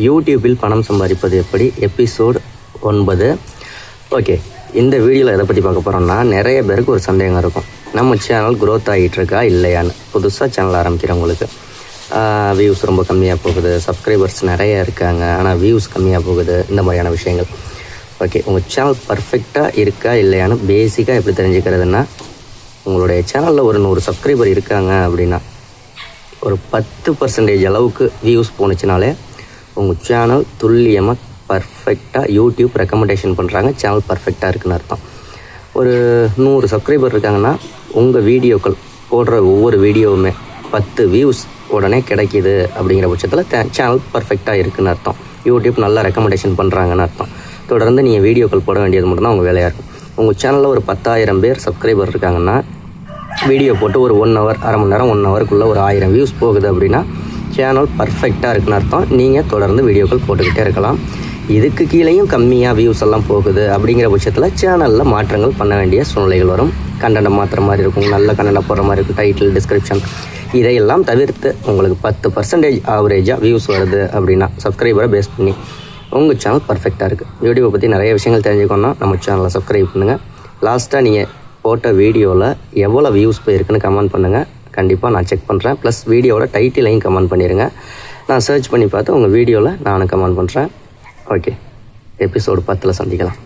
யூடியூப்பில் பணம் சம்பாதிப்பது எப்படி எபிசோடு 9. ஓகே, இந்த வீடியோவில் எதை பற்றி பார்க்க போகிறோம்னா, நிறைய பேருக்கு ஒரு சந்தேகம் இருக்கும், நம்ம சேனல் க்ரோத் ஆகிட்டு இருக்கா இல்லையான்னு. புதுசாக சேனல் ஆரம்பிக்கிறவங்களுக்கு வியூஸ் ரொம்ப கம்மியாக போகுது, சப்ஸ்கிரைபர்ஸ் நிறைய இருக்காங்க ஆனால் வியூஸ் கம்மியாக போகுது, இந்த மாதிரியான விஷயங்கள். ஓகே, உங்கள் சேனல் பர்ஃபெக்டாக இருக்கா இல்லையான்னு பேசிக்காக எப்படி தெரிஞ்சுக்கிறதுனா, உங்களுடைய சேனலில் ஒரு 100 சப்ஸ்கிரைபர் இருக்காங்க அப்படின்னா ஒரு 10% அளவுக்கு வியூஸ் போணுச்சுனாலே உங்கள் சேனல் துல்லியமாக பர்ஃபெக்டாக யூடியூப் ரெக்கமெண்டேஷன் பண்ணுறாங்க, சேனல் பர்ஃபெக்டாக இருக்குன்னு அர்த்தம். ஒரு 100 சப்ஸ்கிரைபர் இருக்காங்கன்னா உங்கள் வீடியோக்கள் போடுற ஒவ்வொரு வீடியோவுமே 10 வியூஸ் உடனே கிடைக்கிது அப்படிங்கிற பட்சத்தில் சேனல் பர்ஃபெக்டாக இருக்குதுன்னு அர்த்தம். யூடியூப் நல்லா ரெக்கமெண்டேஷன் பண்ணுறாங்கன்னு அர்த்தம். தொடர்ந்து நீங்கள் வீடியோக்கள் போட வேண்டியது மட்டும்தான் உங்கள் வேலையாக இருக்கும். உங்கள் சேனலில் ஒரு 10,000 பேர் சப்ஸ்கிரைபர் இருக்காங்கன்னா வீடியோ போட்டு ஒரு 1 ஹவர், அரை மணி நேரம், 1 ஹவருக்குள்ளே ஒரு 1000 வியூஸ் போகுது அப்படின்னா சேனல் பர்ஃபெக்டாக இருக்குன்னு அர்த்தம். நீங்கள் தொடர்ந்து வீடியோக்கள் போட்டுக்கிட்டே இருக்கலாம். இதுக்கு கீழேயும் கம்மியாக வியூஸ் எல்லாம் போகுது அப்படிங்கிற பட்சத்தில் சேனலில் மாற்றங்கள் பண்ண வேண்டிய சூழ்நிலைகள் வரும். கண்டென்ட் மாற்றுற மாதிரி இருக்கும், நல்ல கண்டென்ட் போடுற மாதிரி இருக்கும், டைட்டில், டிஸ்கிரிப்ஷன் இதையெல்லாம் தவிர்த்து உங்களுக்கு 10% ஆவரேஜாக வியூஸ் வருது அப்படின்னா சப்ஸ்கிரைபரை பேஸ் பண்ணி உங்கள் சேனல் பர்ஃபெக்டாக இருக்குது. யூடியூப்பை பற்றி நிறைய விஷயங்கள் தெரிஞ்சுக்கணும்னா நம்ம சேனலை சப்ஸ்கிரைப் பண்ணுங்கள். லாஸ்ட்டாக நீங்கள் போட்ட வீடியோவில் எவ்வளோ வியூஸ் போயிருக்குன்னு கமெண்ட் பண்ணுங்கள். கண்டிப்பாக நான் செக் பண்ணுறேன். ப்ளஸ் வீடியோவோட டைட்டிலையும் கமெண்ட் பண்ணிடுங்க. நான் சர்ச் பண்ணி பார்த்து உங்கள் வீடியோவில் நானும் கமெண்ட் பண்ணுறேன். ஓகே, எபிசோடு 10 சந்திக்கலாம்.